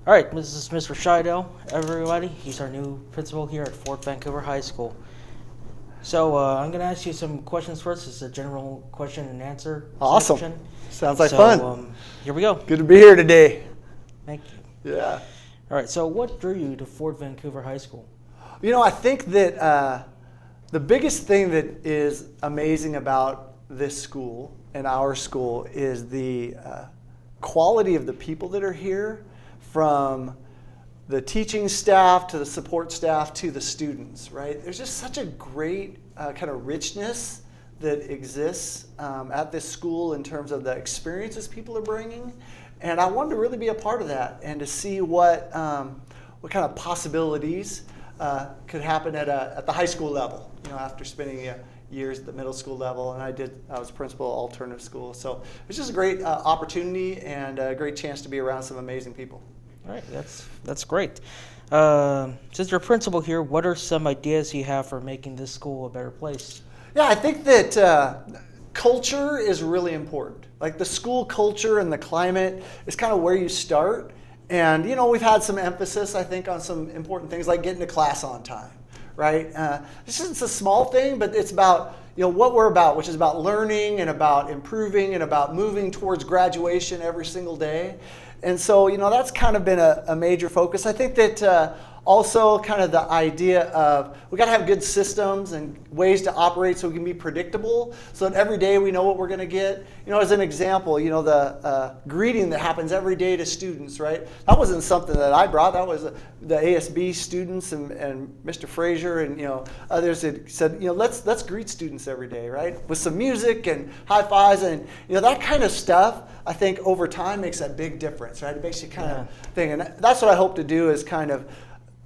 All right, this is Mr. Scheidel, everybody. He's our new principal here at Fort Vancouver High School. So I'm going to ask you some questions first. It's a general question and answer Awesome. section. Sounds like fun. Here we go. Good to be here today. Thank you. Yeah. All right, so what drew you to Fort Vancouver High School? You know, I think that the biggest thing that is amazing about this school and our school is the quality of the people that are here, from the teaching staff to the support staff to the students, right? There's just such a great kind of richness that exists at this school in terms of the experiences people are bringing. And I wanted to really be a part of that and to see what kind of possibilities could happen at the high school level, you know, after spending years at the middle school level. And I was principal of alternative school. So it's just a great opportunity and a great chance to be around some amazing people. All right, that's great. Since you're principal here, what are some ideas you have for making this school a better place? Yeah, I think that culture is really important. Like the school culture and the climate is kind of where you start. And, you know, we've had some emphasis, I think, on some important things like getting to class on time, right? It's a small thing, but it's about, you know, what we're about, which is about learning and about improving and about moving towards graduation every single day. And so, you know, that's kind of been a major focus. I think that also kind of the idea of we got to have good systems and ways to operate so we can be predictable, so that every day we know what we're going to get. You know, as an example, you know, the greeting that happens every day to students, right? That wasn't something that I brought. That was the ASB students and Mr. Frazier and, you know, others that said, you know, let's greet students every day, right? With some music and high fives and, you know, that kind of stuff. I think over time makes a big difference, right? It makes you kind of think, and that's what I hope to do, is kind of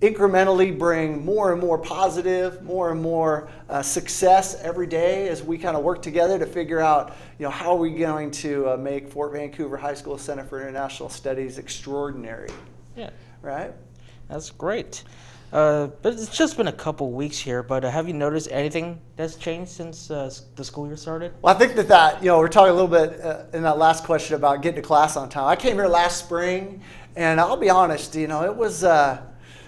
incrementally bring more and more positive, more and more success every day as we kind of work together to figure out, you know, how are we going to make Fort Vancouver High School Center for International Studies extraordinary. Yeah. Right? That's great. But it's just been a couple weeks here, but have you noticed anything that's changed since the school year started? Well, I think that, you know, we're talking a little bit in that last question about getting to class on time. I came here last spring, and I'll be honest, you know, it was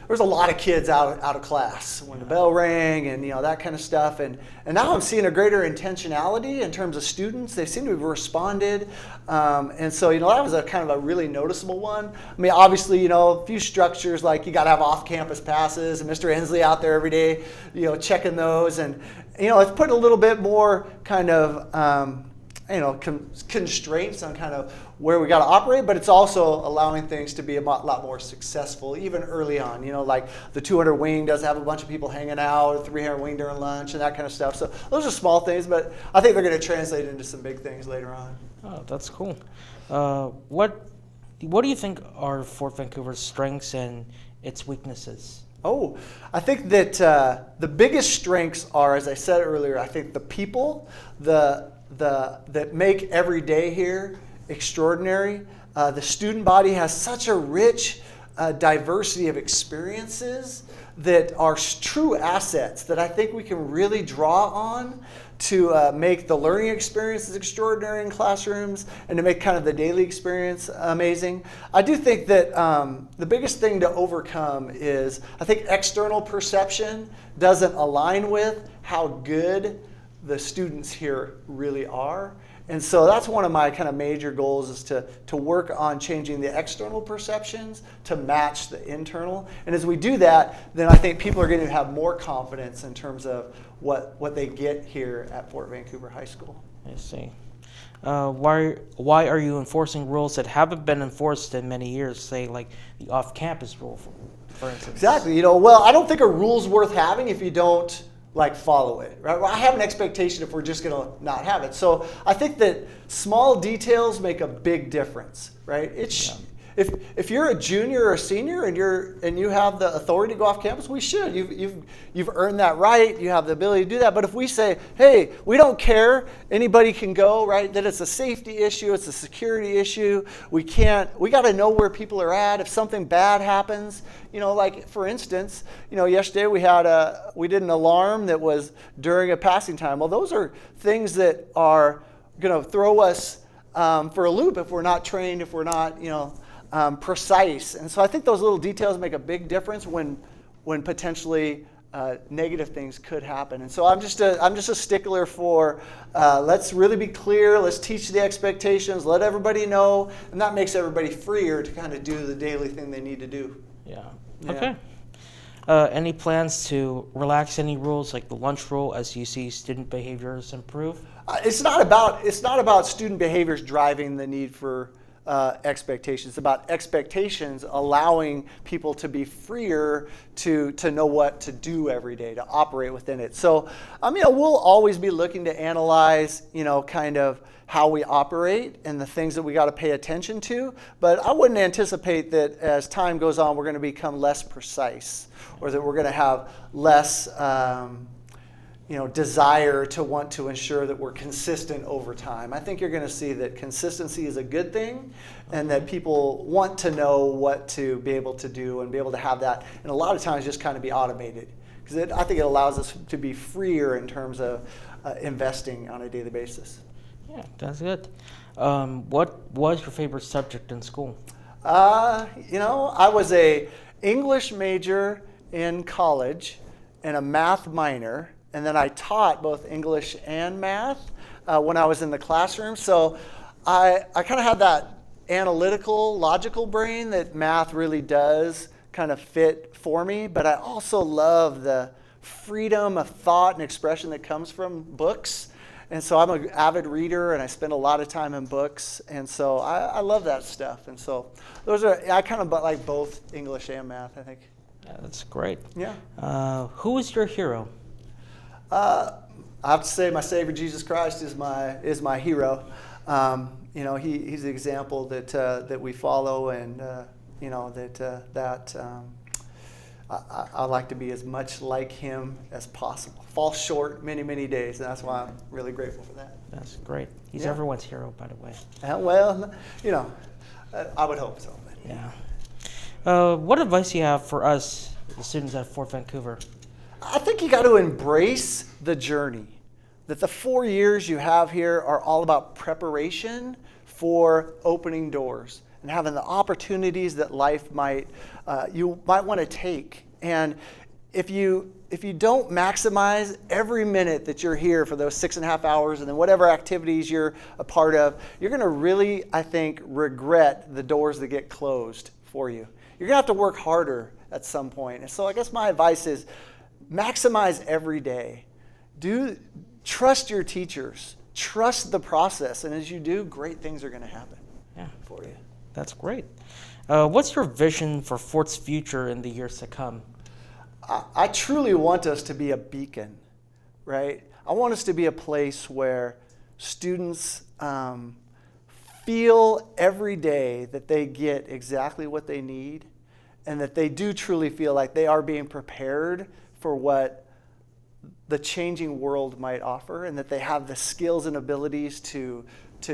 there was a lot of kids out of class when the bell rang and, you know, that kind of stuff. And now I'm seeing a greater intentionality in terms of students. They seem to have responded. And so, you know, that was a kind of a really noticeable one. I mean, obviously, you know, a few structures like you got to have off-campus passes and Mr. Ensley out there every day, you know, checking those. And, you know, it's put a little bit more kind of, you know, constraints on kind of where we got to operate, but it's also allowing things to be a lot more successful even early on. You know, like the 200 wing does have a bunch of people hanging out, 300 wing during lunch and that kind of stuff. So those are small things, but I think they're going to translate into some big things later on. Oh, that's cool. What do you think are Fort Vancouver's strengths and its weaknesses? Oh, I think that the biggest strengths are, as I said earlier, I think the people, that make every day here extraordinary. The student body has such a rich diversity of experiences that are true assets that I think we can really draw on to make the learning experiences extraordinary in classrooms and to make kind of the daily experience amazing. I do think that the biggest thing to overcome is, I think external perception doesn't align with how good the students here really are. And so that's one of my kind of major goals, is to work on changing the external perceptions to match the internal. And as we do that, then I think people are going to have more confidence in terms of what they get here at Fort Vancouver High School. I see. Why are you enforcing rules that haven't been enforced in many years, say like the off-campus rule, for instance? Exactly. You know, well, I don't think a rule's worth having if you don't follow it, right? Well, I have an expectation if we're just going to not have it. So I think that small details make a big difference, right? If you're a junior or a senior and you have the authority to go off campus, we should. You've earned that right. You have the ability to do that. But if we say, hey, we don't care, anybody can go, right? That it's a safety issue, it's a security issue. We got to know where people are at. If something bad happens, you know, like for instance, you know, yesterday we did an alarm that was during a passing time. Well, those are things that are going to throw us for a loop if we're not trained, if we're not, you know, precise. And so I think those little details make a big difference when potentially negative things could happen. And so I'm just a stickler for let's really be clear, let's teach the expectations, let everybody know, and that makes everybody freer to kind of do the daily thing they need to do. Yeah. Yeah. Okay. Any plans to relax any rules, like the lunch rule, as you see student behaviors improve? It's not about student behaviors driving the need for expectations. It's about expectations allowing people to be freer to know what to do every day, to operate within it. So, we'll always be looking to analyze, kind of how we operate and the things that we got to pay attention to. But I wouldn't anticipate that as time goes on, we're going to become less precise, or that we're going to have less desire to want to ensure that we're consistent over time. I think you're going to see that consistency is a good thing, and that people want to know what to be able to do and be able to have that, and a lot of times just kind of be automated, because I think it allows us to be freer in terms of investing on a daily basis. Yeah, that's good. What was your favorite subject in school? I was a English major in college and a math minor. And then I taught both English and math when I was in the classroom. So I kind of had that analytical, logical brain that math really does kind of fit for me. But I also love the freedom of thought and expression that comes from books. And so I'm an avid reader, and I spend a lot of time in books. And so I love that stuff. And so I kind of like both English and math, I think. Yeah, that's great. Yeah. Who is your hero? I have to say my Savior Jesus Christ is my hero. He's the example that we follow, and I like to be as much like him as possible. Fall short many, many days, and that's why I'm really grateful for that. That's great. He's Yeah. everyone's hero, by the way. I would hope so. But. Yeah. What advice do you have for us, the students at Fort Vancouver? I think you got to embrace the journey. That the 4 years you have here are all about preparation for opening doors and having the opportunities that life you might want to take. And if you don't maximize every minute that you're here for those 6.5 hours, and then whatever activities you're a part of, you're going to really, I think, regret the doors that get closed for you. You're going to have to work harder at some point. And so I guess my advice is, maximize every day. Trust your teachers. Trust the process. And as you do, great things are going to happen for you. That's great. What's your vision for Fort's future in the years to come? I truly want us to be a beacon, right? I want us to be a place where students feel every day that they get exactly what they need, and that they do truly feel like they are being prepared for what the changing world might offer, and that they have the skills and abilities to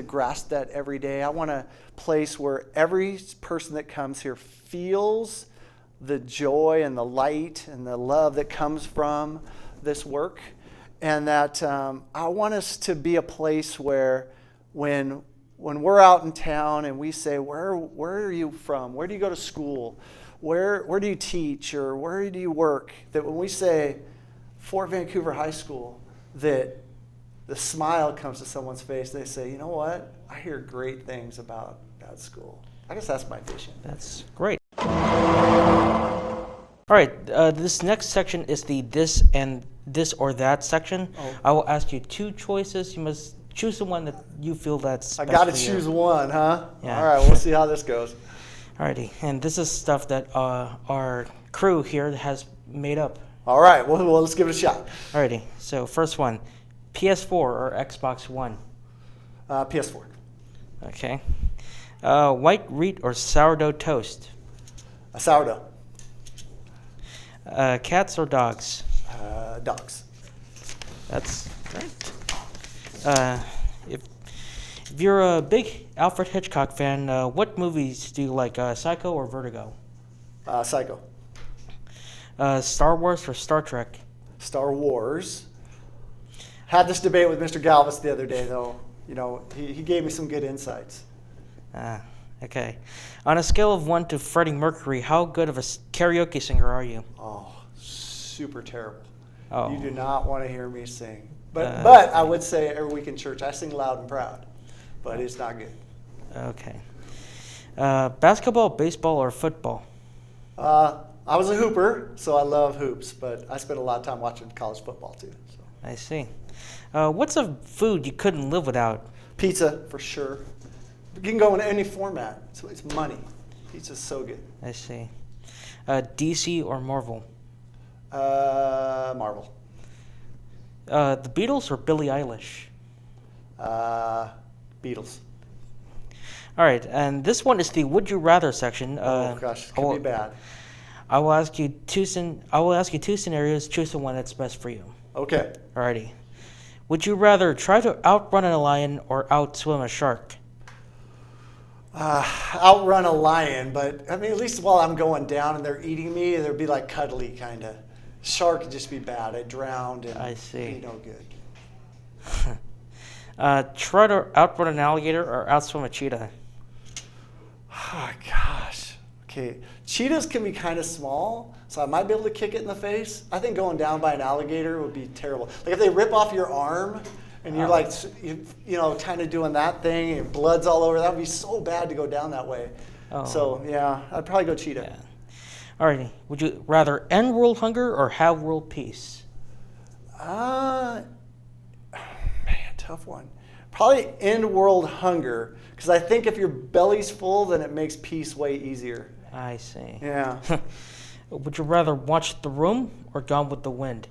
grasp that every day. I want a place where every person that comes here feels the joy and the light and the love that comes from this work, and that I want us to be a place where when we're out in town and we say, where are you from? Where do you go to school? Where do you teach, or where do you work? That when we say Fort Vancouver High School, that the smile comes to someone's face. They say, you know what? I hear great things about that school. I guess that's my vision. That's great. All right, this next section is the this or that section. Oh. I will ask you two choices. You must choose the one that you feel that's I best got to for you. choose one, huh? Yeah. All right, we'll see how this goes. Alrighty, and this is stuff that our crew here has made up. All right, well, let's give it a shot. Alrighty, so first one, PS4 or Xbox One? PS4. Okay. White wheat or sourdough toast? A sourdough. Cats or dogs? Dogs. That's great. If you're a big Alfred Hitchcock fan, what movies do you like, Psycho or Vertigo? Psycho. Star Wars or Star Trek? Star Wars. Had this debate with Mr. Galvis the other day, though. He gave me some good insights. Okay. On a scale of 1 to Freddie Mercury, how good of a karaoke singer are you? Oh, super terrible. Oh. You do not want to hear me sing. But Okay. I would say every week in church I sing loud and proud. But it's not good. Okay. Basketball, baseball, or football? I was a hooper, so I love hoops. But I spent a lot of time watching college football too. So. I see. What's a food you couldn't live without? Pizza, for sure. You can go in any format. It's money. Pizza's so good. I see. DC or Marvel? Marvel. The Beatles or Billie Eilish? Beatles. All right, and this one is the Would You Rather section. Oh gosh, it could be bad. I will ask you two scenarios. Choose the one that's best for you. Okay. Alrighty. Would you rather try to outrun a lion or outswim a shark? Outrun a lion, but I mean, at least while I'm going down and they're eating me, they'd be like cuddly kind of. Shark would just be bad. I drowned and I see. be no good. Try to outrun an alligator or outswim a cheetah? Oh, gosh. Okay. Cheetahs can be kind of small, so I might be able to kick it in the face. I think going down by an alligator would be terrible. Like if they rip off your arm and you're like, kind of doing that thing and blood's all over, that would be so bad to go down that way. Oh. So, yeah, I'd probably go cheetah. Yeah. Alrighty. Would you rather end world hunger or have world peace? Man, tough one. Probably end world hunger, because I think if your belly's full, then it makes peace way easier. I see. Yeah. Would you rather watch The Room or Gone with the Wind?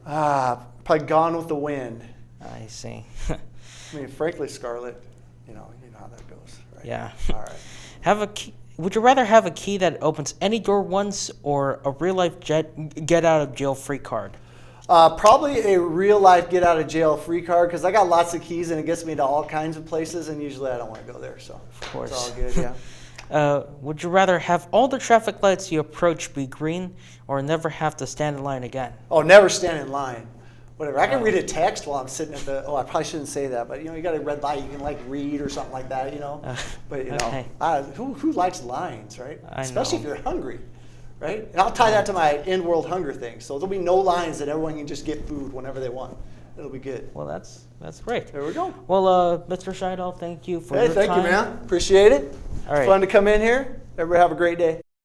Probably Gone with the Wind. I see. I mean, frankly, Scarlett, you know how that goes, right? Yeah. All right. Would you rather have a key that opens any door once or a real-life get out of jail free card? Probably a real life get out of jail free card, because I got lots of keys and it gets me to all kinds of places, and usually I don't want to go there. So Of course. it's all good. Yeah. Would you rather have all the traffic lights you approach be green or never have to stand in line again? Oh, never stand in line. Whatever. I can read a text while I'm sitting at the. Oh, I probably shouldn't say that, but you got a red light. You can like read or something like that. But okay. Who likes lines, right? I Especially know. if you're hungry, right? And I'll tie that to my end world hunger thing. So there'll be no lines, and everyone can just get food whenever they want. It'll be good. Well, that's great. There we go. Well, Mr. Scheidel, thank you for Hey, your time. thank you, man. Appreciate it. All right. Fun to come in here. Everybody have a great day.